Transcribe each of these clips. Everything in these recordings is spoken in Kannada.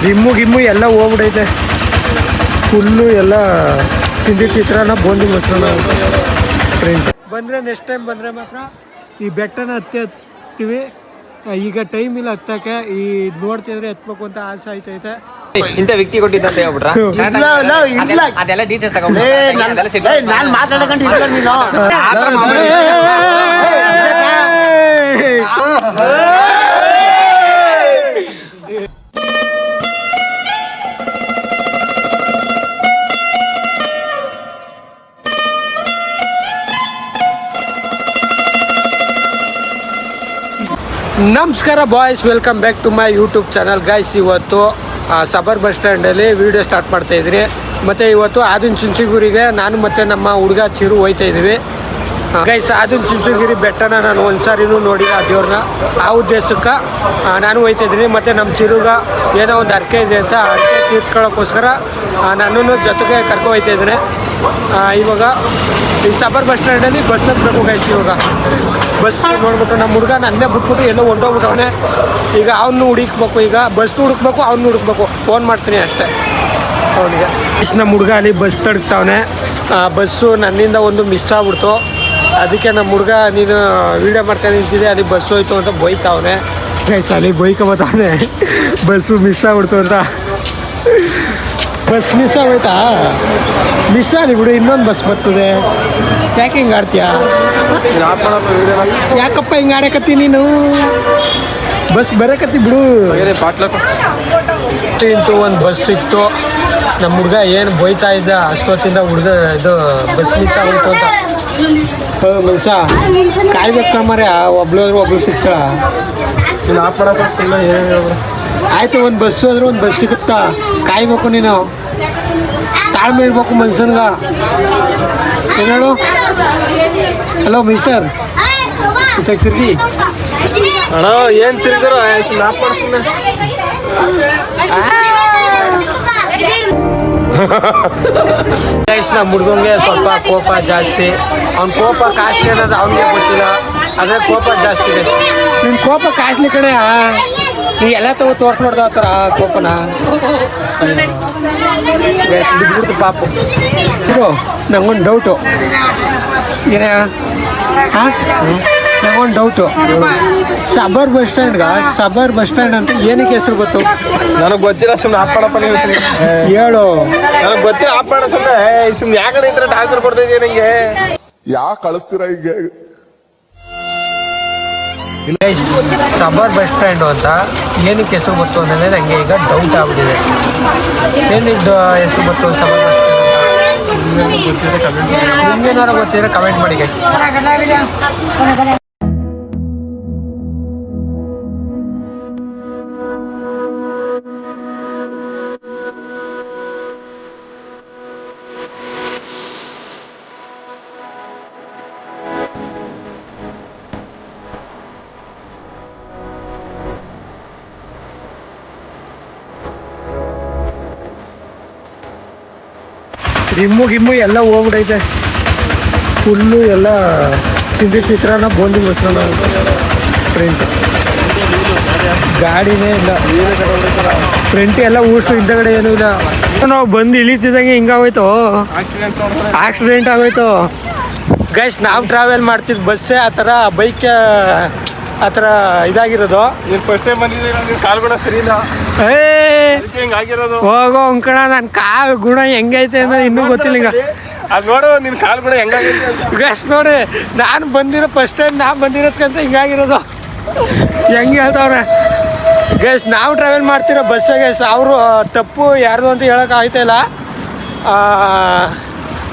ರಿಮ್ಮು ಗಿಮ್ಮು ಎಲ್ಲ ಹೋಗ್ಬಿಡೈತೆ ಫುಲ್ಲು ಎಲ್ಲ ಸಿಂಧಿ ಚಿತ್ರಾನ್ನ ಬೂಂದಿ ಮೊಸರನ್ನ ಪ್ರಿಂಟ್ ಬಂದರೆ ನೆಕ್ಸ್ಟ್ ಟೈಮ್ ಬಂದರೆ ಮಾತ್ರ ಈ ಬೆಟ್ಟನ ಹತ್ತೀವಿ. ಈಗ ಟೈಮ್ ಇಲ್ಲ ಹತ್ತಕ್ಕೆ. ಈ ನೋಡ್ತಿದ್ರೆ ಎತ್ಬೇಕು ಅಂತ ಆಸೆ ಆಯ್ತೈತೆ. ಇಂಥ ವ್ಯಕ್ತಿ ಕೊಟ್ಟಿದ್ದಂತ ಹೇಳ್ಬಿಟ್ರ ಅದೆಲ್ಲ ಡೀಚರ್ಸ್ ತಗೊಂಡು ನಾನು ಮಾತಾಡಕೊಂಡಿಲ್ಲ ನೀನು. ನಮಸ್ಕಾರ boys, welcome back to my YouTube channel guys. ಇವತ್ತು ಸಬರ್ ಬಸ್ ಸ್ಟ್ಯಾಂಡಲ್ಲಿ ವೀಡಿಯೋ ಸ್ಟಾರ್ಟ್ ಮಾಡ್ತಾಯಿದ್ರಿ. ಮತ್ತು ಇವತ್ತು ಆದಿನ ಚುಂಚನಗಿರಿಗೆ ನಾನು ಮತ್ತು ನಮ್ಮ ಹುಡುಗ ಚಿರು ಹೋಯ್ತಾ ಇದ್ದೀವಿ ಗೈಸ್. ಆದಿನ ಚುಂಚನಗಿರಿ ಬೆಟ್ಟನ ನಾನು ಒಂದು ಸಾರಿನೂ ನೋಡಿಲ್ಲ ಆ ದೇವ್ರನ್ನ. ಆ ಉದ್ದೇಶಕ್ಕೆ ನಾನು ಹೋಯ್ತಾಯಿದ್ದೀನಿ. ಮತ್ತು ನಮ್ಮ ಚಿರುಗ ಏನೋ ಒಂದು ಅರ್ಕೆ ಇದೆ ಅಂತ ಅರ್ಕೆ ತೀರ್ಸ್ಕೊಳ್ಳೋಕ್ಕೋಸ್ಕರ ನನ್ನನ್ನು ಜೊತೆಗೆ ಕರ್ಕೊ ಹೋಯ್ತಾಯಿದ್ದೀನಿ. ಇವಾಗ ಈ ಸಬರ್ ಬಸ್ ಸ್ಟ್ಯಾಂಡಲ್ಲಿ ಬಸ್ ಹತ್ಬೇಕು ಗೈಸ್. ಇವಾಗ ಬಸ್ ನೋಡ್ಬಿಟ್ಟು ನಮ್ಮ ಹುಡುಗ ನನ್ನೇ ಬಿಟ್ಬಿಟ್ಟು ಎಲ್ಲೋ ಹೊಂಟೋಗ್ಬಿಟ್ಟವನೇ. ಈಗ ಅವನು ಹುಡುಕ್ಬೇಕು, ಈಗ ಬಸ್ನು ಹುಡುಕ್ಬೇಕು, ಅವ್ನು ಹುಡುಕ್ಬೇಕು. ಫೋನ್ ಮಾಡ್ತೀನಿ ಅಷ್ಟೇ ಅವನಿಗೆ. ನಮ್ಮ ಹುಡುಗ ಅಲ್ಲಿ ಬಸ್ ತಡ್ತಾವನೆ. ಬಸ್ಸು ನನ್ನಿಂದ ಒಂದು ಮಿಸ್ ಆಗ್ಬಿಡ್ತು. ಅದಕ್ಕೆ ನಮ್ಮ ಹುಡುಗ ನೀನು ವೀಡಿಯೋ ಮಾಡ್ಕೊಂಡು ನಿಂತಿದ್ದೆ, ಅಲ್ಲಿ ಬಸ್ಸು ಹೋಯ್ತು ಅಂತ ಬೈತಾವನೆ ಗೈಸ್. ಅಲ್ಲಿ ಬೈಕೊಂಬತ್ತವನೆ ಬಸ್ಸು ಮಿಸ್ ಆಗ್ಬಿಡ್ತು ಅಂತ. Bus miss ಆಗೋಯ್ತಾ? ಮಿಸ್ ಆಗಿ ಬಿಡು, ಇನ್ನೊಂದು ಬಸ್ ಬರ್ತದೆ. ಯಾಕೆ ಹಿಂಗೆ ಆಡ್ತೀಯಾ? ಯಾಕಪ್ಪ ಹಿಂಗೆ ಆಡಕತ್ತಿ ನೀನು? ಬಸ್ ಬರಕತ್ತಿ ಬಿಡು. ಇಂಟು ಒಂದು ಬಸ್ ಸಿಕ್ತು. ನಮ್ಮ ಹುಡುಗ ಏನು ಬೈತಾ ಇದ್ದ ಅಷ್ಟೊತ್ತಿಂದ ಹುಡುಗ ಇದು ಬಸ್ ಮಿಸ್ ಆಗೋಯ್ತು ಅಂತ. ಮನುಷ್ಯ ಕಾಯ್ಬೇಕು ಮರೆ, ಒಬ್ಳು ಸಿಕ್ತ. ಆಯಿತು, ಒಂದು ಬಸ್ಸು ಆದರೂ ಒಂದು ಬಸ್ ಸಿಗುತ್ತಾ? ಕಾಯ್ಬೇಕು ನೀನು, ತಾಳ್ಮೆ ಇರ್ಬೇಕು ಮನುಷ್ಯನ್ಗ. ಏನು ಹೇಳು? ಹಲೋ ಮಿಸ್ಟರ್, ತಿರ್ಗಿ ಅಣ್ಣ. ಏನು ತಿರ್ಗಿದ್ರು ನಮ್ಮ ಹುಡುಗಂಗೆ ಸ್ವಲ್ಪ ಕೋಪ ಜಾಸ್ತಿ. ಅವ್ನ ಕೋಪ ಕಾಸ್ಟ್ಲಿ ಅನ್ನೋದು ಅವನಿಗೆ ಗೊತ್ತಿಲ್ಲ, ಆದರೆ ಕೋಪ ಜಾಸ್ತಿ ಇದೆ. ನಿನ್ನ ಕೋಪ ಕಾಸ್ಟ್ಲಿ ಕಡೆ ನೀ ಎಲ್ಲ ತೋರಿಸ್ಬಾರ್ದು ಆ ಥರ ಕೋಪನ. ಬಿದ್ಬಿಡ್ತು ಪಾಪು. ಇದು ನಂಗೊಂದು ಡೌಟು. ಏನೇ ನಂಗೊಂದು ಡೌಟು. ಸಬರ್ ಬಸ್ ಸ್ಟ್ಯಾಂಡ್ ಅಂತ ಏನಕ್ಕೆ ಹೆಸರು ಗೊತ್ತು? ನನಗೆ ಗೊತ್ತಿಲ್ಲ, ಸುಮ್ಮನೆ ಆಪಾಡಪ್ಪ ನೀವು. ಹೇಳು. ನನಗೆ ಗೊತ್ತಿಲ್ಲ, ಆಪಾಡ ಸುಮ್ಮನೆ ಯಾಕಡೆ ಈ ಥರ ಟಾರ್ಚರ್ ಕೊಡ್ತಾ ಇದೆಯಾ ನನಗೆ? ಯಾಕೆ ಕಳಿಸ್ತೀರಾ ಈಗ? ಸಬರ್ ಬಸ್ ಸ್ಟ್ಯಾಂಡು ಅಂತ ಏನಕ್ಕೆ ಹೆಸರು ಗೊತ್ತು ಅಂದರೆ ನನಗೆ ಈಗ ಡೌಟ್ ಆಗ್ಬಿಟ್ಟಿದೆ. ಏನಿದ್ದು ಹೆಸರು ಗೊತ್ತು ಸಬರ್ ಬಸ್ ಸ್ಟ್ಯಾಂಡ್? ನಿಮ್ಗೇನಾರು ಗೊತ್ತಿದ್ರೆ ಕಮೆಂಟ್ ಮಾಡಿ ಗೈಸ್. ರಿಮ್ಮು ಗಿಮ್ಮು ಎಲ್ಲ ಹೋಗ್ಬಿಡೈತೆ ಫುಲ್ಲು. ಎಲ್ಲ ಸಿಂಧಿ ಚಿತ್ರಾನ್ನ ಬೂಂದಿ ಮೊಸರನ್ನ ಪ್ರಿಂಟ್. ಗಾಡಿನೇ ಇಲ್ಲ, ಫ್ರಂಟ್ ಎಲ್ಲ ಊಷ್ಟು ಹಿಂದಗಡೆ ಏನೂ ಇಲ್ಲ. ನಾವು ಬಂದು ಇಳಿತಿದ್ದಂಗೆ ಹಿಂಗಾಗೋಯ್ತು, ಆಕ್ಸಿಡೆಂಟ್ ಆಗೋಯ್ತು ಗೈಸ್. ನಾವು ಟ್ರಾವೆಲ್ ಮಾಡ್ತಿದ್ದು ಬಸ್ಸೇ ಆ ಥರ, ಬೈಕ್ ಆ ಥರ ಇದಾಗಿರೋದು. ನೀನು ಫಸ್ಟ್ ಟೈಮ್ ಬಂದಿದ್ದೀವಿ, ಕಾಲು ಕೂಡ ಸರಿ ಇಲ್ಲ. ಹಿಂಗಾಗಿರೋದು ಹೋಗೋ ಅಂಕಣ. ನನ್ನ ಕಾಲು ಗುಣ ಹೆಂಗೈತೆ ಅನ್ನೋದು ಇನ್ನೂ ಗೊತ್ತಿಲ್ಲ. ಈಗ ಅದು ನೋಡು, ನಿನ್ನ ಕಾಲು ಕೂಡ ಹೆಂಗಾಗೈತೆ ಗೈಸ್. ನೋಡಿ, ನಾನು ಬಂದಿರೋ ಫಸ್ಟ್ ಟೈಮ್ ನಾನು ಬಂದಿರೋದ್ಕಂತ ಹಿಂಗಾಗಿರೋದು. ಹೆಂಗೆ ಹೇಳ್ತವ್ರೆ ಗೈಸ್. ನಾವು ಟ್ರಾವೆಲ್ ಮಾಡ್ತಿರೋ ಬಸ್ಸೇ ಗೈಸ್. ಅವರು ತಪ್ಪು ಯಾರ್ದು ಅಂತ ಹೇಳೋಕೆ ಆಯ್ತಾಯಿಲ್ಲ.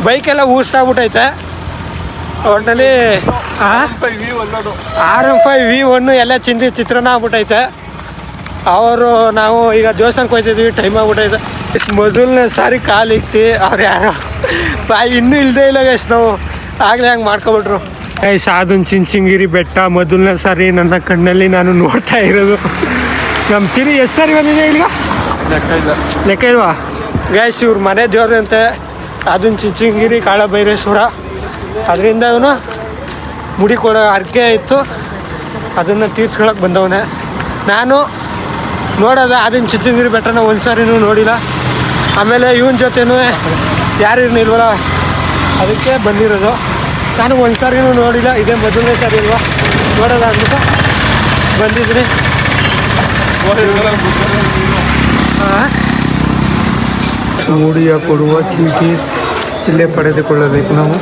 ಬೈಕೆಲ್ಲ ಊಷ್ಟಾಗ್ಬಿಟ್ಟೈತೆ ಒಟ್ಟಿನಲ್ಲಿ. R15V1 ಎಲ್ಲ ಚಿತ್ರಾನ್ನ ಆಗ್ಬಿಟ್ಟೈತೆ. ಅವರು ನಾವು ಈಗ ದೇವಸ್ಥಾನಕ್ಕೆ ಹೋಗ್ತಿದ್ವಿ, ಟೈಮ್ ಆಗ್ಬಿಟ್ಟೈತೆ. ಮೊದಲನೇ ಸಾರಿ ಕಾಲು ಇಕ್ತಿ ಅವ್ರು ಯಾರೋ ಇನ್ನೂ ಇಲ್ಲದೇ ಇಲ್ಲ ಗೈಸ್. ನಾವು ಆಗಲೇ ಹಂಗೆ ಮಾಡ್ಕೊಬಿಟ್ರು ಗೈಸ್. ಅದೊಂದು ಚುಂಚನಗಿರಿ ಬೆಟ್ಟ ಮೊದಲನೇ ಸಾರಿ ನನ್ನ ಕಣ್ಣಲ್ಲಿ ನಾನು ನೋಡ್ತಾ ಇರೋದು. ನಮ್ಮ ಚಿರಿ ಎಷ್ಟು ಸಾರಿ ಬಂದಿದೆ ಇಲ್ಲಿಗ ಲೆಕ್ಕ ಇಲ್ವಾ ಗೈಸ್? ಇವ್ರ ಮನೆ ದೇವ್ರಂತೆ ಅದೊಂದು ಚುಂಚನಗಿರಿ ಕಾಳಭೈರೇಶ್ವರ. ಅದರಿಂದ ಇವನು ಮುಡಿ ಕೊಡೋ ಅರ್ಕೆ ಇತ್ತು, ಅದನ್ನು ತೀರ್ಸ್ಕೊಳಕ್ಕೆ ಬಂದವನೇ. ನಾನು ನೋಡೋದು ಅದನ್ನ ಚುಂಚನಗಿರಿ ಬೆಟ್ಟನ ಒಂದ್ಸಾರಿನೂ ನೋಡಿಲ್ಲ. ಆಮೇಲೆ ಇವನ ಜೊತೆನೂ ಯಾರು ಇಲ್ವಲ್ಲ ಅದಕ್ಕೆ ಬಂದಿರೋದು. ನಾನು ಒಂದ್ಸಾರಿನೂ ನೋಡಿಲ್ಲ, ಇದೇ ಮೊದಲನೇ ಸಾರಿ ಅಲ್ವಾ ನೋಡೋದು ಅಂದ್ಬಿಟ್ಟು ಬಂದಿದ್ರಿ. ಮೂಡಿಯ ಕೊಡುವ ಚೀಟಿ ಇಲ್ಲೇ ಪಡೆದುಕೊಳ್ಳಬೇಕು ನಾವು.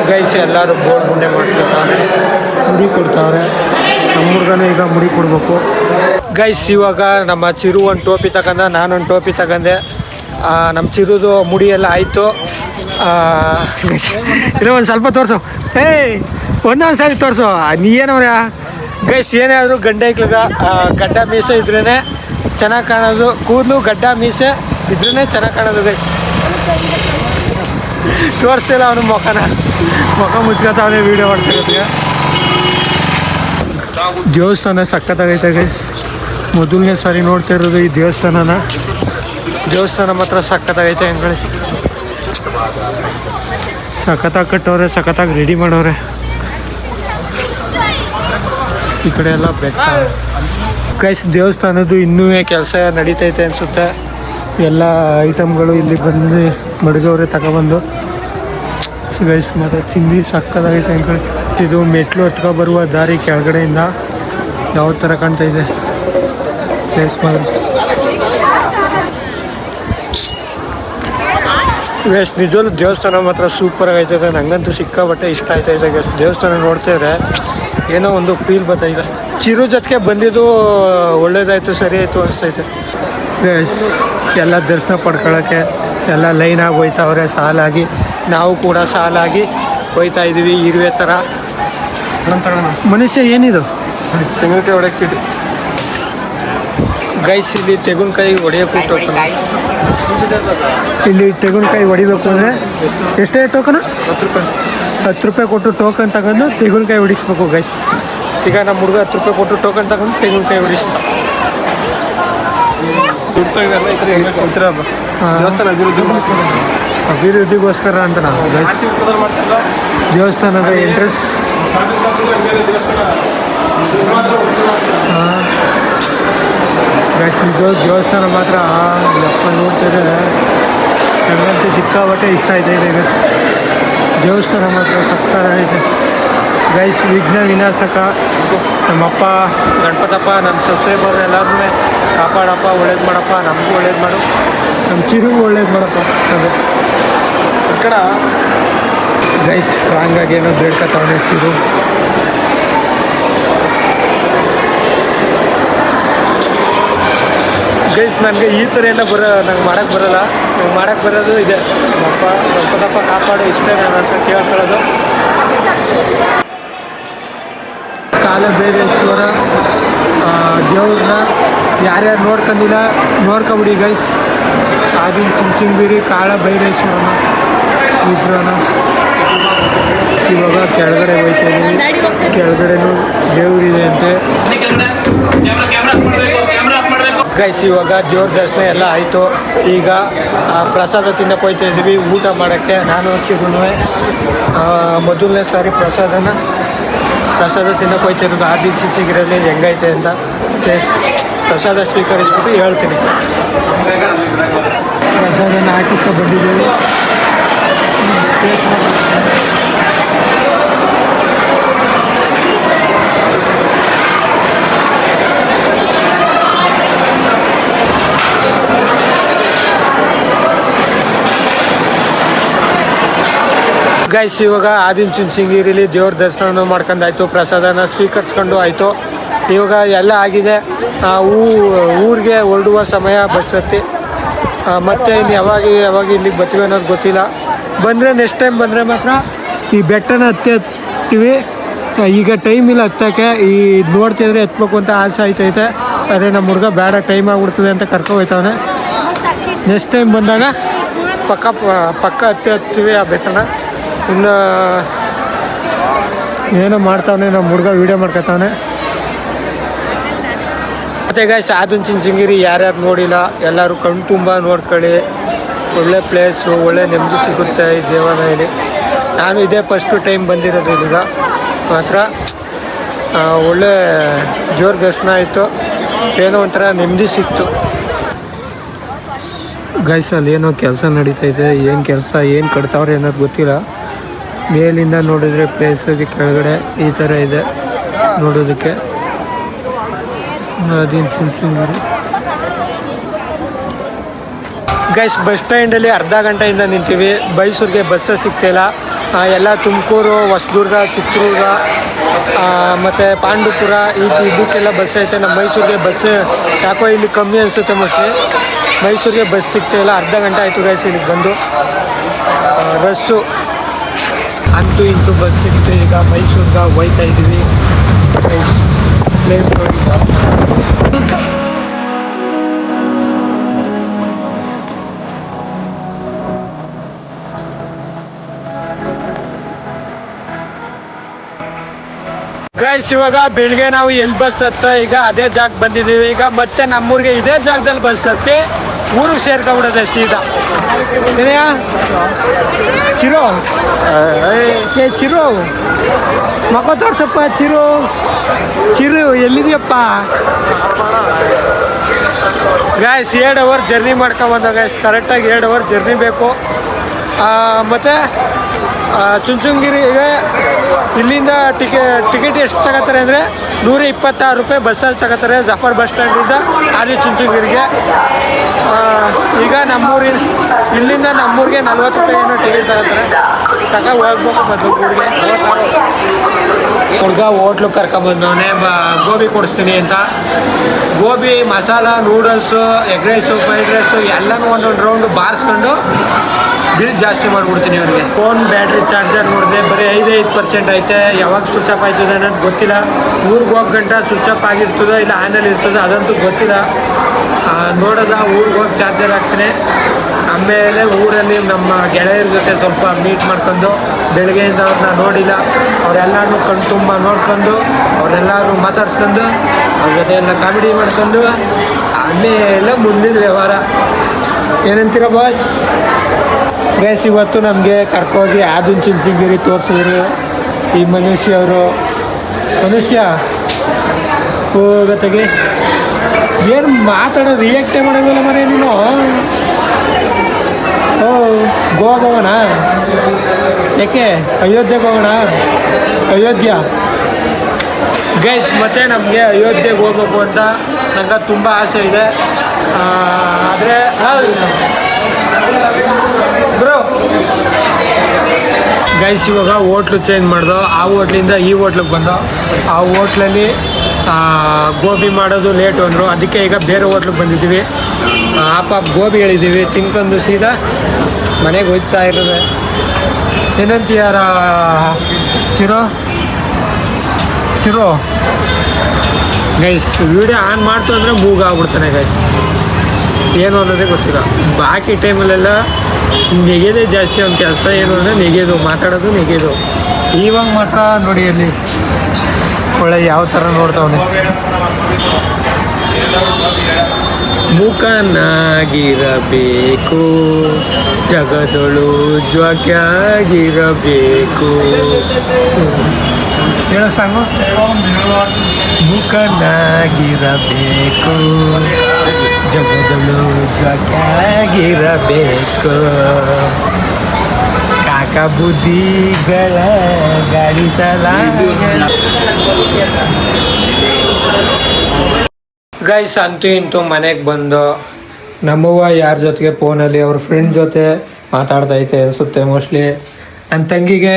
ಗೈಸ್ ಎಲ್ಲರೂ ಬೋರ್ಡ್ ಮುಂದೆ ಮಾಡಿಸ್ಕೊತಾರೆ, ಮುಡಿ ಕೊಡ್ತಾವ್ರೆ. ನಮ್ಮ ಹುಡುಗನೂ ಈಗ ಮುಡಿ ಕೊಡಬೇಕು. ಗೈಸ್ ಇವಾಗ ನಮ್ಮ ಚಿರು ಒಂದು ಟೋಪಿ ತಗೊಂಡ, ನಾನೊಂದು ಟೋಪಿ ತಗೊಂಡೆ. ನಮ್ಮ ಚಿರುದು ಮುಡಿ ಎಲ್ಲ ಆಯಿತು. ಇನ್ನೂ ಒಂದು ಸ್ವಲ್ಪ ತೋರಿಸು, ಒಂದೊಂದು ಸಾರಿ ತೋರಿಸು. ನೀ ಏನವ್ರ ಗೈಸ್ ಏನೇ ಆದರೂ ಗಡ್ಡ ಮೀಸೆ ಇದ್ರೇ ಚೆನ್ನಾಗಿ ಕಾಣೋದು. ಕೂದಲು ಗಡ್ಡ ಮೀಸೆ ಇದ್ರೇ ಚೆನ್ನಾಗಿ ಕಾಣೋದು ಗೈಸ್. ತೋರಿಸ್ತಿಲ್ಲ ಅವನು ಮುಖ ಮುಚ್ಕೊತಾವನೆ ವೀಡಿಯೋ ಮಾಡ್ತಿರೋದಕ್ಕೆ. ದೇವಸ್ಥಾನ ಸಖತ್ತಾಗೈತೆ ಗೈಸ್. ಮೊದಲನೇ ಸಾರಿ ನೋಡ್ತಾ ಇರೋದು ಈ ದೇವಸ್ಥಾನ ಮಾತ್ರ ಸಖತ್ತಾಗೈತೆ. ಹೆಂಗಳಿ ಸಖತ್ತಾಗಿ ಕಟ್ಟವ್ರೆ, ಸಖತ್ತಾಗಿ ರೆಡಿ ಮಾಡವ್ರೆ. ಈ ಕಡೆ ಎಲ್ಲ ಬೆಟ್ಟ ಗೈಸ್. ದೇವಸ್ಥಾನದ್ದು ಇನ್ನೂ ಕೆಲಸ ನಡೀತೈತೆ ಅನಿಸುತ್ತೆ. ಎಲ್ಲ ಐಟಮ್ಗಳು ಇಲ್ಲಿ ಬಂದು ಮಡಗವ್ರೆ ತಗೊಬಂದು ಗೈಸ್. ಮತ್ತು ತಿಂಡಿ ಸಕ್ಕದಾಗೈತೆ ಅಂಕಲ್. ಇದು ಮೆಟ್ಲು ಹತ್ಕೊ ಬರುವ ದಾರಿ ಕೆಳಗಡೆಯಿಂದ ಯಾವ ಥರ ಕಾಣ್ತಾ ಇದೆ ಪ್ಲೇಸ್ ಮಾತ್ರ. ಗೈಸ್ ನಿಜವಲ್ಲೂ ದೇವಸ್ಥಾನ ಮಾತ್ರ ಸೂಪರ್ ಆಗೈತೈತೆ. ನನಗಂತೂ ಸಿಕ್ಕಾಬಟ್ಟೆ ಇಷ್ಟ ಆಯ್ತೈತೆ ಗೈಸ್. ದೇವಸ್ಥಾನ ನೋಡ್ತಿದ್ರೆ ಏನೋ ಒಂದು ಫೀಲ್ ಬರ್ತಾಯಿದೆ. ಚಿರು ಜೊತೆಗೆ ಬಂದಿದ್ದು ಒಳ್ಳೇದಾಯಿತು, ಸರಿ ಆಯಿತು ಅನಿಸ್ತೈತೆ ಗೈಸ್. ಎಲ್ಲ ದರ್ಶನ ಪಡ್ಕೊಳ್ಳೋಕ್ಕೆ ಎಲ್ಲ ಲೈನಾಗಿ ಹೋಯ್ತಾವ್ರೆ ಸಾಲಾಗಿ. ನಾವು ಕೂಡ ಸಾಲಾಗಿ ಹೋಯ್ತಾ ಇದ್ದೀವಿ ಇರುವೆ ಥರ. ಮನುಷ್ಯ ಏನಿದು ತೆಂಗಿನಕಾಯಿ ಹೊಡೆಯಕ್ಕೆ ಚೀಟಿ ಗೈಸ್. ಇಲ್ಲಿ ತೆಂಗಿನಕಾಯಿ ಹೊಡೆಯೋಕ್ಕೂ ಟೋಕನ್. ಇಲ್ಲಿ ತೆಂಗಿನಕಾಯಿ ಹೊಡಿಬೇಕು ಅಂದರೆ ಎಷ್ಟೇ ಟೋಕನ್? 10 ರೂಪಾಯಿ. 10 ರೂಪಾಯಿ ಕೊಟ್ಟು ಟೋಕನ್ ತಗೊಂಡು ತೆಂಗಿನಕಾಯಿ ಹೊಡಿಸ್ಬೇಕು ಗೈಸ್. ಈಗ ನಮ್ಮ ಹುಡುಗ 10 ರೂಪಾಯಿ ಕೊಟ್ಟು ಟೋಕನ್ ತಗೊಂಡು ತೆಂಗಿನಕಾಯಿ ಹೊಡಿಸ್ತಾ. ದೇವಸ್ಥಾನ ಅಭಿವೃದ್ಧಿಗೋಸ್ಕರ ಅಂತ ನಾವು ದೇವಸ್ಥಾನದ ಎಂಟ್ರೆನ್ಸ್ ದೇವಸ್ಥಾನ ಮಾತ್ರ ಯಪ್ಪ ನೋಡ್ತಿದ್ರೆ ನನಗಂತೂ ಸಿಕ್ಕಾಬಟ್ಟೆ ಇಷ್ಟ ಆಯ್ತಾ ಇದೆ. ದೇವಸ್ಥಾನ ಮಾತ್ರ ಸಕ್ಕತ್ತಾಗೈತೆ ಗೈಸ್. ವಿಘ್ನ ವಿನಾಶಕ ನಮ್ಮಪ್ಪ ಗಣಪತಪ್ಪ, ನಮ್ಮ ಸಬ್ಸ್ಕ್ರೈಬರ್ ಎಲ್ಲರೂ ಕಾಪಾಡಪ್ಪ, ಒಳ್ಳೇದು ಮಾಡಪ್ಪ, ನಮಗೂ ಒಳ್ಳೇದು ಮಾಡು, ನಮ್ಮ ಚಿರುಗೂ ಒಳ್ಳೇದು ಮಾಡಪ್ಪ. ಅದೇ ಕಣ ಗೈಸ್ ಸ್ಟ್ರಾಂಗಾಗಿ ಏನೋ ಬೇಡ್ಕೊತಾವನೆ ಚಿರು. ಗೈಸ್ ನನಗೆ ಈ ಥರ ಎಲ್ಲ ನಂಗೆ ಮಾಡೋಕ್ಕೆ ಬರೋಲ್ಲ. ನಂಗೆ ಮಾಡೋಕ್ಕೆ ಬರೋದು ಇದೆ ನಮ್ಮಪ್ಪ ಗಣಪತಪ್ಪ ಕಾಪಾಡು, ಇಷ್ಟೇ ನಾನು ಅಂತ ಕೇಳ್ಕೊಳ್ಳೋದು. ಕಾಲಭೈರೇಶ್ವರ ದೇವ್ರನ್ನ ಯಾರ್ಯಾರು ನೋಡ್ಕೊಂಡಿಲ್ಲ ನೋಡ್ಕೊಬಿಡಿ ಗೈಸ್. ಆದಿನ ಚುಂಚನಗಿರಿ ಕಾಲಭೈರೇಶ್ವರನ ವಿಗ್ರಹನ ಇವಾಗ ಕೆಳಗಡೆ ಹೋಯ್ತಾ ಇದ್ದೀವಿ. ಕೆಳಗಡೆನೂ ದೇವ್ರಿದೆ ಅಂತೆ ಗೈಸ್. ಇವಾಗ ದೇವ್ರ ದರ್ಶನ ಎಲ್ಲ ಆಯಿತು. ಈಗ ಪ್ರಸಾದ ತಿನ್ನಕ್ಕೆ ಹೋಗ್ತಾ ಇದ್ದೀವಿ ಊಟ ಮಾಡೋಕ್ಕೆ. ನಾನು ಚಿಗುನು ಮೊದಲನೇ ಸಾರಿ ಪ್ರಸಾದ ತಿನ್ನಕ್ಕೆ ಹೋಗ್ತಾ ಇರೋದು. ಆದಿನ ಚುಂಚನಗಿರಿಯಲ್ಲಿ ಹೆಂಗೈತೆ ಅಂತ ಪ್ರಸಾದ ಸ್ವೀಕರಿಸ್ಬಿಟ್ಟು ಹೇಳ್ತೀನಿ. ಪ್ರಸಾದನ ಹಾಕಿಸ್ತಾ ಬಂದಿದ್ದೀವಿ. ಗೈಸ್ ಇವಾಗ ಆದಿನ ಚುಂಚನಗಿರಿಲಿ ದೇವ್ರ ದರ್ಶನ ಮಾಡ್ಕೊಂಡಾಯ್ತು, ಪ್ರಸಾದನ ಸ್ವೀಕರಿಸ್ಕೊಂಡು ಆಯಿತು. ಇವಾಗ ಎಲ್ಲ ಆಗಿದೆ. ಊರಿಗೆ ಹೊರಡುವ ಸಮಯ ಬಸ್ ಹತ್ತಿ ಮತ್ತೆ ಇನ್ನು ಯಾವಾಗ ಇಲ್ಲಿಗೆ ಬರ್ತೀವಿ ಅನ್ನೋದು ಗೊತ್ತಿಲ್ಲ. ಬಂದರೆ ನೆಕ್ಸ್ಟ್ ಟೈಮ್ ಬಂದರೆ ಮಾತ್ರ ಈ ಬೆಟ್ಟನ ಹತ್ತೀವಿ. ಈಗ ಟೈಮ್ ಇಲ್ಲ ಹತ್ತೋಕ್ಕೆ. ಈ ನೋಡ್ತಿದ್ರೆ ಎತ್ಬೇಕು ಅಂತ ಆಸೆ ಆಯ್ತೈತೆ. ಅದೇ ನಮ್ಮ ಹುಡುಗ ಬೇಡ ಟೈಮ್ ಆಗಿಬಿಡ್ತದೆ ಅಂತ ಕರ್ಕೊ ಹೋಯ್ತವನೆ. ನೆಕ್ಸ್ಟ್ ಟೈಮ್ ಬಂದಾಗ ಪಕ್ಕ ಹತ್ತೀವಿ ಆ ಬೆಟ್ಟನ. ಇನ್ನು ಏನೋ ಮಾಡ್ತಾವನೆ ನಮ್ಮ ಹುಡುಗ ವೀಡಿಯೋ ಮಾಡ್ಕೊತಾವನೆ. ಮತ್ತು ಗೈಸ್ ಆದಿನ ಚುಂಚನಗಿರಿ ಯಾರ್ಯಾರು ನೋಡಿಲ್ಲ ಎಲ್ಲರೂ ಕಣ್ಣು ತುಂಬ ನೋಡ್ಕೊಳ್ಳಿ. ಒಳ್ಳೆ ಪ್ಲೇಸು, ಒಳ್ಳೆ ನೆಮ್ಮದಿ ಸಿಗುತ್ತೆ ಈ ದೇವಾಲಯದಲ್ಲಿ. ನಾನು ಇದೇ ಫಸ್ಟು ಟೈಮ್ ಬಂದಿರೋದು ಇಲ್ಲಿಗ ಮಾತ್ರ. ಒಳ್ಳೆ ದೇವ್ರ ದರ್ಶನ ಆಯಿತು. ಏನೋ ಒಂಥರ ನೆಮ್ಮದಿ ಸಿಕ್ತು. ಗೈಸ್ ಅಲ್ಲಿ ಏನೋ ಕೆಲಸ ನಡೀತಾ ಇದೆ. ಏನು ಕೆಲಸ ಏನು ಕಟ್ತಾವ್ರೆ ಅನ್ನೋದು ಗೊತ್ತಿಲ್ಲ. ಮೇಲಿಂದ ನೋಡಿದ್ರೆ ಪ್ಲೇಸಿಗೆ ಕೆಳಗಡೆ ಈ ಥರ ಇದೆ ನೋಡೋದಕ್ಕೆ. ಅದೇನು ಚುಂಚುಂಗಿರಿ ಗೈಸ್. ಬಸ್ ಸ್ಟ್ಯಾಂಡಲ್ಲಿ ಅರ್ಧ ಗಂಟೆಯಿಂದ ನಿಂತೀವಿ. ಮೈಸೂರಿಗೆ ಬಸ್ ಸಿಗ್ತಾಯಿಲ್ಲ. ಎಲ್ಲ ತುಮಕೂರು, ಹೊಸದುರ್ಗ, ಚಿತ್ರದುರ್ಗ ಮತ್ತು ಪಾಂಡುಪುರ ಇದಕ್ಕೆಲ್ಲ ಬಸ್ ಐತೆ. ನಮ್ಮ ಮೈಸೂರಿಗೆ ಬಸ್ ಯಾಕೋ ಇಲ್ಲಿ ಕಮ್ಮಿ ಅನಿಸುತ್ತೆ ಮೋಸ್ಟ್ಲಿ. ಮೈಸೂರಿಗೆ ಬಸ್ ಸಿಗ್ತಾಯಿಲ್ಲ. ಅರ್ಧ ಗಂಟೆ ಆಯಿತು ಗೈಸ್ ಇಲ್ಲಿಗೆ ಬಂದು. ರಸ್ಸು ಅಂತೂ ಇಂತೂ ಬಸ್ ಸಿಕ್ತು. ಈಗ ಮೈಸೂರಿಗೆ ಹೋಯ್ತಾ ಇದ್ದೀವಿ ಪ್ಲೇಸ್ ನೋಡಿ. ಗೈಸ್ ಇವಾಗ ಬೆಳಿಗ್ಗೆ ನಾವು ಎಲ್ಲಿ ಬಸ್ ಹತ್ತ ಈಗ ಅದೇ ಜಾಗ ಬಂದಿದ್ದೀವಿ. ಈಗ ಮತ್ತೆ ನಮ್ಮೂರಿಗೆ ಇದೇ ಜಾಗದಲ್ಲಿ ಬಸ್ ಹತ್ತಿ ಊರಿಗೆ ಸೇರ್ಕೊಂಡ್ಬಿಡೋದೆ ಸೀದಾ. ಚಿರು ಏ ಚಿರು ಮಕ್ಕ ತೋರ್ಸಪ್ಪ. ಚಿರು ಎಲ್ಲಿದೆಯಪ್ಪ? ಗೈಸ್ 2 ಅವರ್ ಜರ್ನಿ ಮಾಡ್ಕೊಂಬಂದ ಗೈಸ್. ಕರೆಕ್ಟಾಗಿ 2 ಅವರ್ ಜರ್ನಿ ಬೇಕು. ಮತ್ತು ಚುಂಚುಂಗಿರಿಗೆ ಇಲ್ಲಿಂದ ಟಿಕೆಟ್ ಎಷ್ಟು ತಗೋತಾರೆ ಅಂದರೆ 126 ರೂಪಾಯಿ ಬಸ್ಸಲ್ಲಿ ತಗೋತಾರೆ ಜಫರ್ ಬಸ್ ಸ್ಟ್ಯಾಂಡಿಂದ ಆದಿ ಚುಂಚುಂಗಿರಿಗೆ. ಈಗ ಇಲ್ಲಿಂದ ನಮ್ಮೂರಿಗೆ 40 ರೂಪಾಯಿ ಏನೋ ಟಿಕೆಟ್ ತಗೋತಾರೆ. ಹೋಗ್ಬೇಕು ಮೊದಲು ಹುಡುಗ ಹೋಟ್ಲು ಕರ್ಕೊಂಬಂದವನೇ ಗೋಬಿ ಕೊಡಿಸ್ತೀನಿ ಅಂತ. Gobi, masala, noodles, egg rice, fried rice ಎಲ್ಲನೂ ಒಂದೊಂದು ರೌಂಡು ಬಾರಿಸ್ಕೊಂಡು ಬಿಲ್ ಜಾಸ್ತಿ ಮಾಡಿಬಿಡ್ತೀನಿ ಅವ್ರಿಗೆ. ಫೋನ್ ಬ್ಯಾಟ್ರಿ ಚಾರ್ಜರ್ ನೋಡಿದೆ ಬರೀ 5% ಐತೆ. ಯಾವಾಗ ಸ್ವಿಚ್ ಆಫ್ ಆಯ್ತದೆ ಅನ್ನೋದು ಗೊತ್ತಿಲ್ಲ. ಊರಿಗೆ ಹೋಗಿ ಗಂಟ ಸ್ವಿಚ್ ಆಫ್ ಆಗಿರ್ತದೋ ಇಲ್ಲ ಆನಲ್ಲಿ ಇರ್ತದೋ ಅದಂತೂ ಗೊತ್ತಿಲ್ಲ. ನೋಡೋದ ಊರಿಗೆ ಹೋಗಿ ಚಾರ್ಜರ್ ಹಾಕ್ತೀನಿ. ಆಮೇಲೆ ಊರಲ್ಲಿ ನಮ್ಮ ಗೆಳೆಯರ ಜೊತೆ ಸ್ವಲ್ಪ ಮೀಟ್ ಮಾಡ್ಕೊಂಡು ಬೆಳಗ್ಗೆಯಿಂದ ಅವ್ರನ್ನ ನೋಡಿಲ್ಲ. ಅವರೆಲ್ಲರೂ ಕಣ್ಣು ತುಂಬ ನೋಡ್ಕೊಂಡು ಅವರೆಲ್ಲರೂ ಮಾತಾಡ್ಸ್ಕೊಂಡು ಅವ್ರ ಜೊತೆ ಎಲ್ಲ ಕಾಮಿಡಿ ಮಾಡ್ಕೊಂಡು ಆಮೇಲೆ ಮುಂದಿನ ವ್ಯವಹಾರ. ಏನಂತೀರ ಬಾಸ್? ಗೈಸ್ ಇವತ್ತು ನಮಗೆ ಕರ್ಕೋಗಿ ಆದಿನ ಚುಂಚುಂಗಿರಿ ತೋರಿಸಿದ್ರು ಈ ಮನುಷ್ಯ ಹೋಗತ್ತಾಗೆ. ಏನು ಮಾತಾಡೋ ರಿಯಾಕ್ಟೇ ಮಾಡೋಂಗಿಲ್ಲ ಮನೆ ನೀನು. ಓ ಗೋವಾಗೆ ಹೋಗೋಣ? ಯಾಕೆ ಅಯೋಧ್ಯೆಗೆ ಹೋಗೋಣ? ಅಯೋಧ್ಯ ಗೈಸ್ ಮತ್ತೆ ನಮಗೆ ಅಯೋಧ್ಯೆಗೆ ಹೋಗ್ಬೇಕು ಅಂತ ನಂಗೆ ತುಂಬ ಆಸೆ ಇದೆ. ಆದರೆ ಬ್ರೋ ಗೈಸ್ ಇವಾಗ ಹೋಟ್ಲು ಚೇಂಜ್ ಮಾಡ್ದೋ. ಆ ಹೋಟ್ಲಿಂದ ಈ ಹೋಟ್ಲಿಗೆ ಬಂದೋ. ಆ ಹೋಟ್ಲಲ್ಲಿ ಗೋಬಿ ಮಾಡೋದು ಲೇಟು ಅಂದರು. ಅದಕ್ಕೆ ಈಗ ಬೇರೆ ಹೋಟ್ಲಿಗೆ ಬಂದಿದ್ದೀವಿ. ಗೋಬಿ ಹೇಳಿದ್ದೀವಿ ತಿನ್ಕೊಂಡು ಸೀದಾ ಮನೆಗೆ ಹೋಗ್ತಾ ಇರೋದೆ. ಏನಂತೀಯಾರ ಚಿರೋ ಗೈಸ್? ವಿಡಿಯೋ ಆನ್ ಮಾಡ್ತು ಅಂದರೆ ಮೂಗಾಗ್ಬಿಡ್ತಾನೆ ಗೈಸ್. ಏನು ಅನ್ನೋದೇ ಗೊತ್ತಿಲ್ಲ. ಬಾಕಿ ಟೈಮಲ್ಲೆಲ್ಲ ನೆಗೆದೇ ಜಾಸ್ತಿ ಅವ್ನ ಕೆಲಸ. ಏನು ಅಂದರೆ ನೆಗೆದು ಮಾತಾಡೋದು ನೆಗೆದು. ಇವಾಗ ಮಾತ್ರ ನೋಡಿ ಅಲ್ಲಿ ಒಳ್ಳೆ ಯಾವ ಥರ ನೋಡ್ತಾವನೆ. ಮುಖನಾಗಿರಬೇಕು ಜಗದೊಳು ಜ್ವಾಕ್ಯಾಗಿರಬೇಕು. ಹೇಳೋ ಸಾಂಗು. ಮುಖನಾಗಿರಬೇಕು ಜಗದೊಳು ಜ್ವಾಕ್ಯಾಗಿರಬೇಕು. ಕಾಕ ಬುದ್ಧಿಗಳ ಗಾಡಿಸಲ. ಗೈಸ್ ಅಂತೂ ಇಂತೂ ಮನೆಗೆ ಬಂದು ನಮ್ಮವ್ವ ಯಾರ ಜೊತೆಗೆ ಫೋನಲ್ಲಿ ಅವ್ರ ಫ್ರೆಂಡ್ ಜೊತೆ ಮಾತಾಡ್ತೈತೆ ಅನಿಸುತ್ತೆ ಮೋಸ್ಟ್ಲಿ. ನನ್ನ ತಂಗಿಗೆ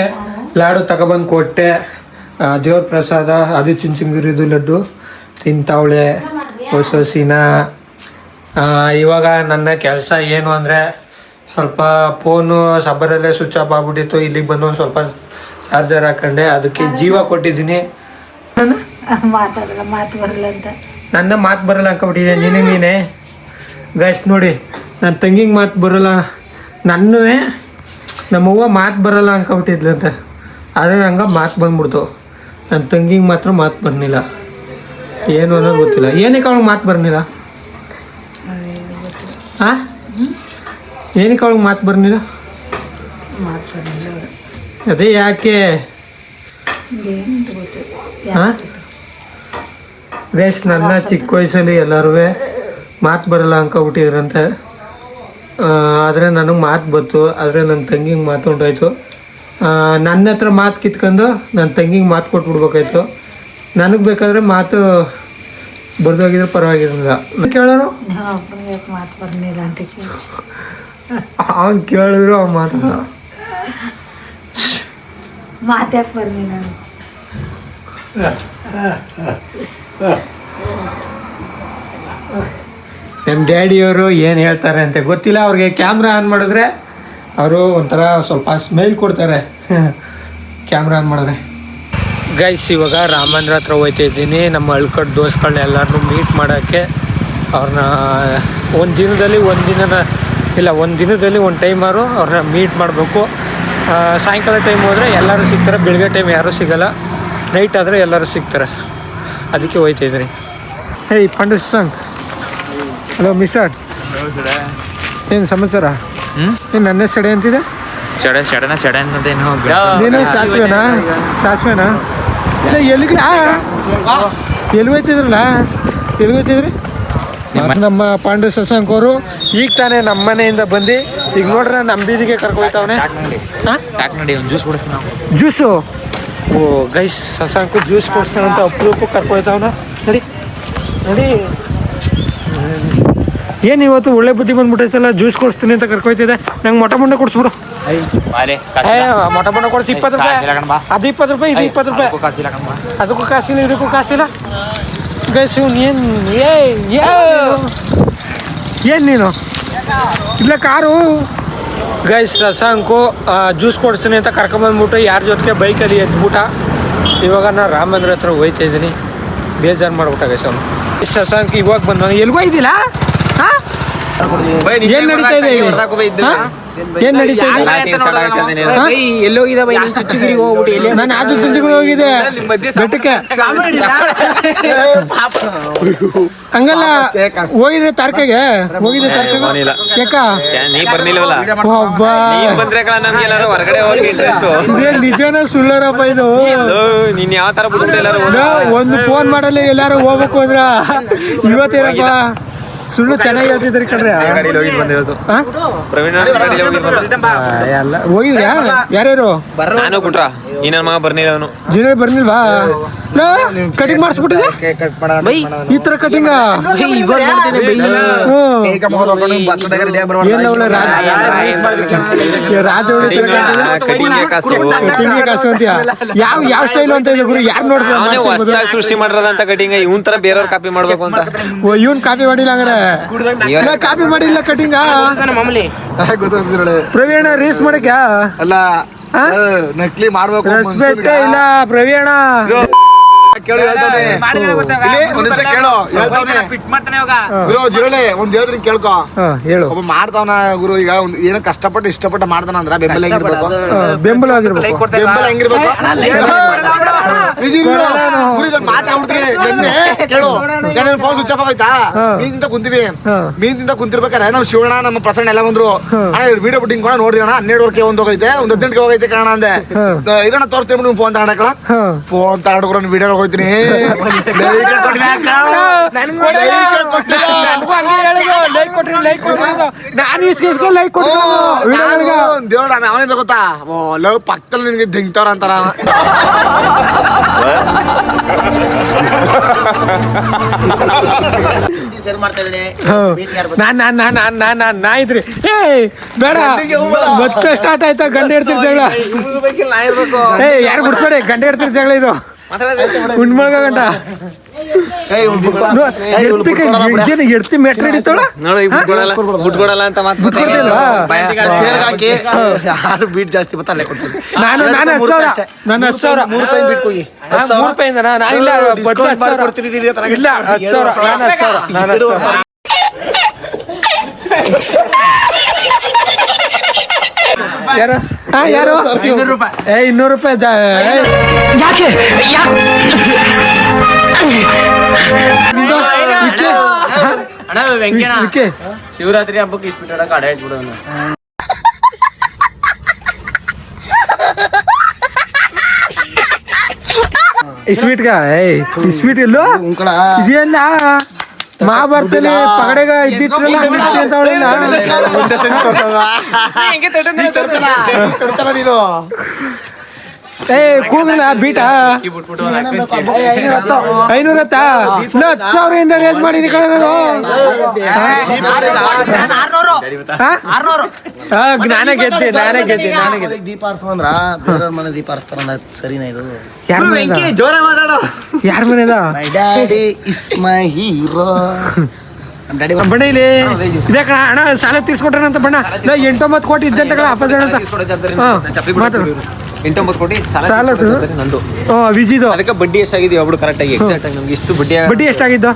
ಲಾಡು ತಗೊಬಂದು ಕೊಟ್ಟೆ. ದೇವ್ರ ಪ್ರಸಾದ ಅದು ಚುಂಚುಂಗಿರಿದು ಲಡ್ಡು ತಿಂತಾವಳೆ ಹೊಸಸಿನ. ಇವಾಗ ನನ್ನ ಕೆಲಸ ಏನು ಅಂದರೆ ಸ್ವಲ್ಪ ಫೋನು ಸಬ್ಬರಲ್ಲೇ ಸ್ವಿಚ್ ಆಫ್ ಆಗ್ಬಿಟ್ಟಿತ್ತು. ಇಲ್ಲಿಗೆ ಬಂದು ಒಂದು ಸ್ವಲ್ಪ ಚಾರ್ಜರ್ ಹಾಕೊಂಡೆ. ಅದಕ್ಕೆ ಜೀವ ಕೊಟ್ಟಿದ್ದೀನಿ. ನನ್ನ ಮಾತು ಬರಲ್ಲ ಹಾಕೊಂಬಿಟ್ಟಿದ್ದೆ ನೀನೇ ಗೈಸ್. ನೋಡಿ ನನ್ನ ತಂಗಿಗೆ ಮಾತು ಬರೋಲ್ಲ, ನಮ್ಮವ್ವ ಮಾತು ಬರೋಲ್ಲ ಅನ್ಕೊಬಿಟ್ಟಿದ್ಲಂತೆ. ಆದರೆ ನಂಗೆ ಮಾತು ಬಂದ್ಬಿಡ್ತು. ನನ್ನ ತಂಗಿಗೆ ಮಾತ್ರ ಮಾತು ಬರಲಿಲ್ಲ. ಏನು ಅನ್ನೋದು ಗೊತ್ತಿಲ್ಲ. ಏನಕ್ಕೆ ಅವಳಿಗೆ ಮಾತು ಬರಲಿಲ್ಲ? ಹಾಂ ಏನಕ್ಕೆ ಅವಳಿಗೆ ಮಾತು ಬರಲಿಲ್ಲ? ಅದೇ ಯಾಕೆ? ಹಾಂ ಗೈಸ್ ನನ್ನ ಚಿಕ್ಕ ವಯಸ್ಸಲ್ಲಿ ಎಲ್ಲರೂ ಮಾತು ಬರಲ್ಲ ಅನ್ಕೊಬಿಟ್ಟಿದ್ರಂತೆ. ಆದರೆ ನನಗೆ ಮಾತು ಬಂತು. ಆದರೆ ನನ್ನ ತಂಗಿಗೆ ಮಾತು ಉಂಟಾಯ್ತು. ನನ್ನ ಹತ್ರ ಮಾತು ಕಿತ್ಕೊಂಡು ನನ್ನ ತಂಗಿಗೆ ಮಾತು ಕೊಟ್ಬಿಡ್ಬೇಕಾಯ್ತು. ನನಗೆ ಬೇಕಾದರೆ ಮಾತು ಬರ್ದೋಗಿದ್ರೆ ಪರವಾಗಿರಲಿಲ್ಲ. ಕೇಳೋರು ಮಾತು ಬರ್ಲಿಲ್ಲ ಅಂತ ಅವ್ನು ಕೇಳಿದ್ರು ಅವ್ನು ಮಾತಾಡ ಮಾತ್ಯಾಕೆ ಬರ್ಲಿಲ್ಲ ನಮ್ಮ ಡ್ಯಾಡಿಯವರು ಏನು ಹೇಳ್ತಾರೆ ಅಂತ ಗೊತ್ತಿಲ್ಲ. ಅವ್ರಿಗೆ ಕ್ಯಾಮ್ರಾ ಆನ್ ಮಾಡಿದ್ರೆ ಅವರು ಒಂಥರ ಸ್ವಲ್ಪ ಸ್ಮೈಲ್ ಕೊಡ್ತಾರೆ ಕ್ಯಾಮ್ರಾ ಆನ್ ಮಾಡಿದ್ರೆ. ಗೈಸ್ ಇವಾಗ ರಾಮಂದ್ರ ಹತ್ರ ಹೋಗ್ತಾ ಇದ್ದೀನಿ. ನಮ್ಮ ಅಳ್ಕಟ್ಟು ದೋಸ್ಗಳನ್ನ ಎಲ್ಲರನ್ನೂ ಮೀಟ್ ಮಾಡೋಕ್ಕೆ. ಅವ್ರನ್ನ ಒಂದು ದಿನದಲ್ಲಿ ಒಂದು ಟೈಮಾರು ಅವ್ರನ್ನ ಮೀಟ್ ಮಾಡಬೇಕು. ಸಾಯಂಕಾಲ ಟೈಮ್ ಹೋದರೆ ಎಲ್ಲರೂ ಸಿಗ್ತಾರೆ. ಬೆಳಗ್ಗೆ ಟೈಮ್ ಯಾರೂ ಸಿಗೋಲ್ಲ. ನೈಟ್ ಆದರೆ ಎಲ್ಲರೂ ಸಿಗ್ತಾರೆ. ಅದಕ್ಕೆ ಹೋಗ್ತಾ ಇದ್ದೀನಿ. ಹೇಯ್ ಪಂಡು ಸಂಗ್, ಹಲೋ ಮಿಸ್ಟರ್, ಏನು ಸಮಾಚಾರ? ಏನು ನನ್ನ ಸಡೆ ಅಂತಿದೆ? ನೀನು ಸಾಸಿವೆನಾ ಇಲ್ಲ ಎಲ್ಲಿಗೆ ಎಲ್ಲಿ ಹೋಯ್ತಿದ್ರಲ್ಲ? ಎಲ್ಲಿ ಹೋಯ್ತಿದ್ರಿ? ನಮ್ಮ ಪಾಂಡು ಶಶಾಂಕ್ ಅವರು ಈಗ ತಾನೇ ನಮ್ಮ ಮನೆಯಿಂದ ಬಂದು ಈಗ ನೋಡ್ರೆ ನಮ್ಮ ಬೀದಿಗೆ ಕರ್ಕೊಯ್ತವನೆ. ಜ್ಯೂಸು? ಓ ಗೈಸ್, ಶಶಾಂಕು ಜ್ಯೂಸ್ ಕೊಡ್ತಾನಂತ ಅಪರೂಪಕ್ಕೆ ಕರ್ಕೊಯ್ತವನ. ನಡಿ ನೋಡಿ, ಏನು ಇವತ್ತು ಒಳ್ಳೆ ಬುದ್ಧಿ ಬಂದ್ಬಿಟ್ಟೈತಲ್ಲ. ಜ್ಯೂಸ್ ಕೊಡಿಸ್ತೀನಿ ಅಂತ ಕರ್ಕೊಯ್ತಿದೆ. ನಂಗೆ ಮೊಟ್ಟೆ ಕೊಡಿಸ್ಬಿಡು. ಮೊಟ್ಟೆ ಕೊಡಿಸಿ 20 ರೂಪಾಯಿ. ಅದು 20 ರೂಪಾಯಿ, ಇದು 20 ರೂಪಾಯಿ. ಅದಕ್ಕೂ ಕಾಸಿಲ್ಲ, ಇದಕ್ಕೂ ಕಾಸಿಲ್ಲ. ಗೈಸ್ ಇವ್ನು ಏನು ನೀನು ಇಲ್ಲ ಕಾರು. ಗೈಸ್ ಶಶಾಂಕು ಜ್ಯೂಸ್ ಕೊಡಿಸ್ತೀನಿ ಅಂತ ಕರ್ಕೊಂಬಂದ್ಬಿಟ್ಟು ಯಾರ ಜೊತೆಗೆ ಬೈಕಲ್ಲಿ ಎದ್ಬಿಟ್ಟ. ಇವಾಗ ನಾನು ರಾಮ ಮಂದಿರ ಹತ್ರ ಹೋಗ್ತಾ ಇದ್ದೀನಿ. ಬೇಜಾರು ಮಾಡ್ಬಿಟ್ಟ ಗೈಸ್ ಅವನು. ಶಶಾಂಕ್ ಇವಾಗ ಬಂದ. ಎಲ್ಗೂ ಇದ್ದಿಲ್ಲ? ಹಾಂ, ಏನು ನಡೀತಾ ಇದೆ? ಏನು ನಡೀತಾ ಇದೆ? ನಾನು ಅದು ಚುಂಚುಗಿರಿ ಹೋಗಿದೆ ಬೆಟ್ಟಕ್ಕೆ. ಹಂಗಲ್ಲ, ಹೋಗಿದ್ರೆ ತಾರ್ಕೆಗೆ ಹೋಗಿದ್ದೆ. ಯಾಕ ನಿಜನ ಸುಳ್ಳರಪ್ಪ ಇದು? ಒಂದು ಫೋನ್ ಮಾಡಲ್ಲ ಎಲ್ಲಾರು ಹೋಗ್ಬೇಕು ಅಂದ್ರ ಇವತ್ತೇನಪ್ಪ ಸುಳ್ಳು ಚೆನ್ನಾಗಿ ಹೇಳ್ತಿದ್ರಿ ಕಣ್ರಿ. ಎಲ್ಲ ಹೋಗಿದ್ಯಾ? ಯಾರ್ಯಾರು? ನಾನು ಬಿಟ್ರ ಈ ನನ್ನ ಮಗ ಬರ್ನಿಲ್ಲ. ಅವನು ಜಿನ ಬರ್ನಿಲ್ವಾ? ಕಟಿಂಗ್ ಮಾಡಿಸ್ಬಿಟ್ಟಿದೆ ಈ ತರ ಕಟಿಂಗ್. ಕಾಸು ಅಂತೀಯ? ಯಾವ ಸ್ಟೈಲ್ ಅಂತ ಇದೆ ಗುರು? ಯಾರು ನೋಡ್ತಾರೆ? ಹೊಸದಾಗಿ ಸೃಷ್ಟಿ ಮಾಡಿರೋದಂತ ಕಟಿಂಗ್. ಇವನ್ ತರ ಬೇರೆಯವ್ರು ಕಾಪಿ ಮಾಡ್ಬೇಕು ಅಂತ. ಇವನ್ ಕಾಪಿ ಮಾಡಿಲ್ಲ ಹಂಗಾರೆ? ಕಾಪಿ ಮಾಡಿಲ್ಲ ಕಟಿಂಗ್. ಪ್ರವೀಣ ರೀಲ್ಸ್ ಮಾಡಕ್ಯ ಅಲ್ಲ ನಕಲಿ ಮಾಡ್ಬೇಕು ರೆಸ್ಪೆಕ್ಟ್ ಇಲ್ಲ ಪ್ರವೀಣ. ಕೇಳು ಹೇಳ್ತಾನೆ. ಒಂದ್ ನಿಮಿಷ ಕೇಳು ಹೇಳ್ತಾನೆ. ಗುರು ಜಿರಳೆ ಒಂದ್ ಹೇಳಿದ್ರೆ ಕೇಳ್ಕೊ. ಹೇಳು. ಒಬ್ಬ ಮಾಡ್ತಾವನ ಗುರು. ಈಗ ಏನೋ ಕಷ್ಟಪಟ್ಟು ಇಷ್ಟಪಟ್ಟು ಮಾಡ್ತಾನ ಅಂದ್ರ ಬೆಂಬಲ ಹೆಂಗಿರ್ಬೇಕು? ಬೆಂಬಲ ಆಗಿರ್ಬೇಕು. ಬೆಂಬಲ ಹೆಂಗಿರ್ಬೇಕು? ಕೇಳು. ಫೋನ್ ಸ್ವಿಚ್ ಆಫ್ ಆಯ್ತಾ? ಮೀನಿಂದ ಕುಂತೀವಿ. ಮೀನಿಂದ ಕುಂತಿರ್ಬೇಕಾರೆ ನಮ್ಮ ಶಿವಣ್ಣ ನಮ್ಮ ಪ್ರಸನ್ನ ಎಲ್ಲ ಬಂದ್ರು. ವಿಡಿಯೋ ಬಿಟ್ಟಿಂಗ್ ಕೂಡ ನೋಡಿದ್ರಿ ಅಣ್ಣ. 12 ಒಂದ್ ಹೋಗೈತೆ, ಒಂದ್ 18 ಹೋಗೈತೆ ಕಾರಣ ಅಂದೆ. ಇದನ್ನ ತೋರಿಸ್ತೀನಿ ನೀವು ಫೋನ್ ತಗೊಂಡಕಳ. ಫೋನ್ ತಗೊಂಡ್ರು ವಿಡಿಯೋ ಹೋಗ್ತೀನಿ. ದೇವ್ರ ಅವನಿಂದ ಗೊತ್ತಾ? ಲವ್ ಪಕ್ಕದಲ್ಲಿ ನಿನ್ಗೆ ದಿಂಗ್ತಾರ ಅಂತಾರ. ನಾ ಇದ್ರಿ ಏ ಬೇಡ ಮತ್ತೆ ಸ್ಟಾರ್ಟ್ ಆಯ್ತಾ? ಗಂಡ ಇರ್ತಿರ್ ಜಗಳ. ಏ ಯಾರು ಬಿಡ್ಬೇಡಿ, ಗಂಡ ಇರ್ತಿರ್ ಜಗಳ ಇದು. ಉಣ್ಮಳ್ಗ ಗಂಡ ಎಡ್ತಿ ಮೆಟ್ರ ಹಿಡಿತಾಳ. ಬಿಟ್ಕೊಡಲ್ಲ ಅಂತ ಯಾರು ಬೀಟ್ ಜಾಸ್ತಿ ಬತ್ತ ಅಲ್ಲೇ ಕೊಡ್ತೀನಿ. ನಾನು 10,000 3 ರೂಪಾಯಿ ಬೀಟ್ ಕೊಗಿ. 3 ರೂಪಾಯಿಂದ ನಾನು ಇಲ್ಲ ಕೊಡ್ತೀನಿ. ಇಲ್ಲ 10,000 ಯಾರು? ಯಾರು? 200 ರೂಪಾಯಿ. 200 ರೂಪಾಯಿ ಯಾಕೆ? ಅಣ್ಣ ವೆಂಕಣ್ಣ ಶಿವರಾತ್ರಿ ಹಬ್ಬಕ್ಕೆ ಇಸ್ಬಿಟ್ಟ ಕಡ ಹೇಳ್ಬಿಡೋಣ. ಸ್ವೀಟ್ಗ ಸ್ವೀಟ್ ಎಲ್ಲೋ ಇದೆಯಲ್ಲ ಮಹಾಭಾರತದಲ್ಲಿ ಪಗಡೆಗ ಇದ್ದಿತ್ರಲ್ಲ ಅಂತ ಅವಳಿಲ್ಲ ಕೂಗಲ್ಲ ಬೀಟ 500 10,000 ರೇಟ್ ಮಾಡೀನಿ ಕಡೆ ನಾನೇ ಗೆದ್ದೆ ದೀಪ ಆರಿಸ್ಕೊಂಡ್ರ ಬೇರೆಯವ್ರ ಮನೆ ದೀಪ ಆರಿಸ್ತಾರ ಸರಿನಾ ಇದು ಜೋರ ಮಾತಾಡೋ ಯಾರ ಮನೆದ my daddy is my hero ಬಣ್ಣ ಇಲ್ಲಿ ಇದೇ ಕಣ ಅಣ್ಣ ಸಾಲ ತೀರ್ಸ್ಕೊಟ್ರಂತ ಬಣ್ಣ 8-9 ಕೋಟಿ ಇದ್ದಂತ ಕಣ ಮಾತಾಡು 8-9 ಕೋಟಿ ಸಾಲದು ನಂದು ವಿಜಿದು ಅದಕ್ಕೆ ಬಡ್ಡಿ ಎಷ್ಟಾಗಿದೆ ಒಬ್ರು ಕರೆಕ್ಟ್ ಆಗಿ ಎಕ್ಸಾಕ್ಟ್ ಆಗಿ ನಮ್ಗೆ ಇಷ್ಟು ಬಡ್ಡಿ ಎಷ್ಟಾಗಿದ್ದು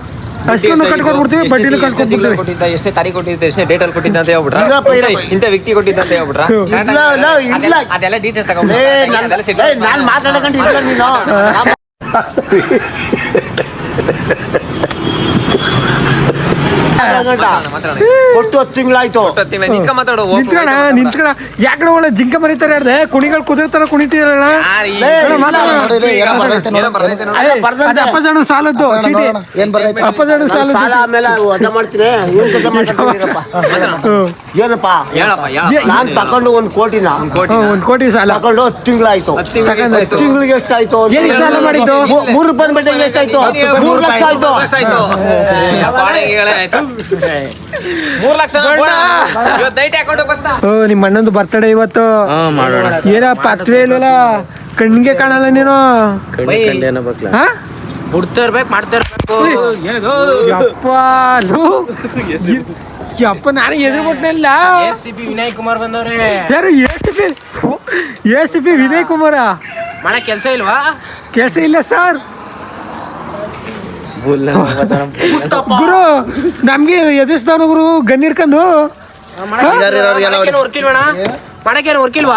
ಅಷ್ಟನ್ನು ಕಟ್ಕೊಟ್ಬಿಡ್ತೀವಿ ಬಡ್ಡಿನೂ ಕಟ್ಕೊಟ್ಬಿಡ್ತೀವಿ ಕೊಟ್ಟಿದ್ದ ಎಷ್ಟೇ ತಾರೀಕು ಕೊಟ್ಟಿದ್ದ ಎಷ್ಟೇ ಡೇಟ್ ಅಲ್ಲಿ ಕೊಟ್ಟಿದ್ದ ಅಂತ ಹೇಳ್ಬಿಟ್ರ ಇಂಥ ವ್ಯಕ್ತಿ ಕೊಟ್ಟಿದ್ದ ಅಂತ ಹೇಳ್ಬಿಟ್ರ ಅದೆಲ್ಲ ಡೀಟೇಲ್ಸ್ ತಗೊಂಡ್ರೆ ನಾನು ಮಾತಾಡಕಂಡಿಲ್ಲ ನೀನು ಕೊಟ್ಟು 10 ತಿಂಗಳಾಯ್ತು ನಿಂತ್ಕೊಂಡ್ ಮಾತಾಡು ನಿಂತ್ಕಣ ಯಾಕಡೆ ಒಳ್ಳೆ ಜಿಂಕ ಮರಿತಾರೆ ಅರ್ದೆ ಕುಣಿಗಳು ಕುದುರ್ತಾರ ಕುಣಿತೀರಲ್ಲ ಅಪ್ಪಜಾಣ ಸಾಲದ್ದು ಚೀಟಿ ಅಪ್ಪಜಾಣ ಸಾಲ ಆಮೇಲೆ ವಜಾ ಮಾಡ್ತೀನಿ ಏನಪ್ಪ ನಾನ್ ತಕೊಂಡು 1 ಕೋಟಿನ 1 ಕೋಟಿ ಸಾಲ ತಕೊಂಡು 10 ತಿಂಗಳಾಯ್ತು 10 ತಿಂಗಳಿಗೆ ಎಷ್ಟಾಯ್ತು ಸಾಲ ಮಾಡಿದ್ದು 3 ರೂಪಾಯಿ ಬಡ್ಡಿಗೆ ಎಷ್ಟಾಯ್ತು 3 ಲಕ್ಷ ಆಯ್ತು 3 ಲಕ್ಷ ನೈಟ್ ಹಾಕೊಂಡು ಬರ್ತಾ ನಿಮ್ಮ ಅಣ್ಣಂದು ಬರ್ತಡೇ ಇವತ್ತು ಮಾಡೋಣ ಏನಪ್ಪ ಪತ್ವೇ ಇಲ್ವಲ್ಲ ಕಣ್ಣಿಗೆ ಕಾಣಲ್ಲ ನೀನು ಬಿಡ್ತಾ ಇರ್ಬೇಕು ಮಾಡ್ತಾ ಇರ್ಬೇಕು ಯಪ್ಪ ನಾನು ಎದುರು ಕೊಟ್ಟನಲ್ಲ ವಿನಯ್ ಕುಮಾರ್ ಬಂದವ್ರೆ ಯಾರು ACP ವಿನಯ್ ಕುಮಾರ ಮಾಡಕ್ ಕೆಲ್ಸ ಇಲ್ವಾ ಕೆಲಸ ಇಲ್ಲ ಸರ್ ಗುರು ನಮ್ಗೆ ಎದುರಿಸ್ತಾನ ಗುರು ಗನ್ ಹಿಡ್ಕೊಂಡು ಮಾಡಕ್ಕೆ ವರ್ಕಿಲ್ವಾ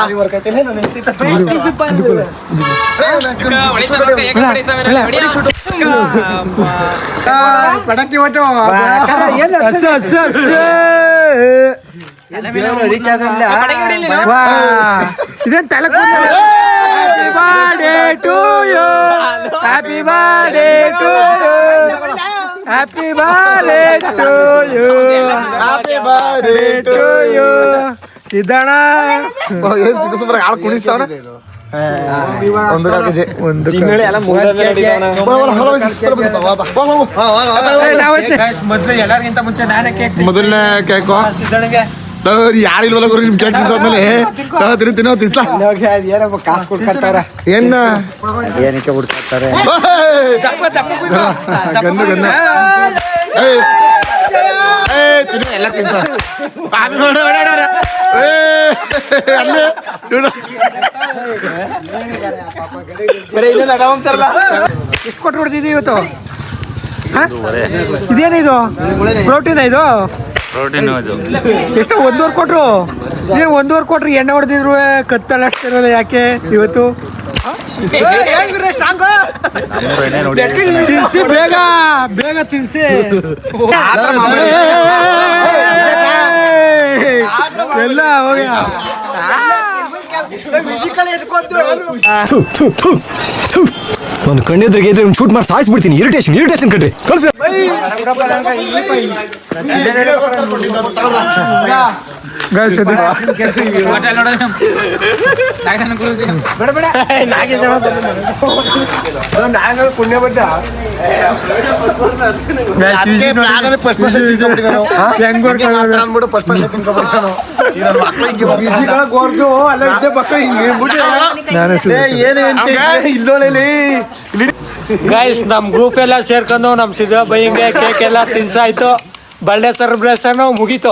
ಇದೇನ್ ತಲೆ happy birthday to happy birthday to you happy birthday to you Siddanna ಹಾಳು ಕುಣಿಸ್ತಾವಣ ಮೊದ್ಲು ಎಲ್ಲರಿಗಿಂತ ಮುಂಚೆ ನಾನೇ ಕೇಕ್ ಮೊದಲನೇ ಕೇಕು ಸಿದ್ದಣ್ಣಗೆ ಯಾರಿಲ್ವಲ್ಲ ಗುರು ನಿಮ್ ಕೇಕ್ ತಿನ್ಸೋದ್ಮೇಲೆ ತಿನ್ಸ್ಲಾ ಕಾಸು ಕೊಡ್ತಾರ ಏನ ಏನಕ್ಕೆ ಹುಡ್ಕಾಡ್ತಾರೆ ಗನ್ನು ಗನ್ನು ಎಲ್ಲ ತಿನ್ಸ ಎಷ್ಟು ಕೊಟ್ಟು ಕೊಡ್ತಿದ್ದೀವಿ ಇವತ್ತು ಇದೇನಿದು ಪ್ರೋಟೀನ್ ಇದು ಎಷ್ಟು 1.5 ಕೊಟ್ರು ನೀನು 1.5 ಕೊಟ್ರು ಎಣ್ಣೆ ಹೊಡೆದಿದ್ರು ಕತ್ತಲ್ಲ ಅಷ್ಟಿರಲ್ಲ ಯಾಕೆ ಇವತ್ತು ತಿನ್ಸಿ ಬೇಗ ಬೇಗ ತಿನ್ಸಿ ಎಲ್ಲ ಹೋಗಿ ಒಂದು ಕಣ್ಣೆದ್ರಿಗೆ ಇದ್ರೆ ಒಂದು ಶೂಟ್ ಮಾಡಿ ಸಾಯಿಸ್ಬಿಡ್ತೀನಿ ಇರಿಟೇಷನ್ ಕಣ್ರಿ ಕಳ್ಸಿ ಪುಣ್ಯ ಬಂದ ಗೈಸ್ ನಮ್ ಗ್ರೂಪ್ ಎಲ್ಲ ಸೇರ್ಕೊಂಡು ನಮ್ ಸಿದ್ಧ ಬೈಂಗೆ ಕೇಕ್ ಎಲ್ಲ ತಿನ್ಸಾಯ್ತು ಬರ್ಡೇ ಸೆಲೆಬ್ರೇಷನ್ ಮುಗೀತು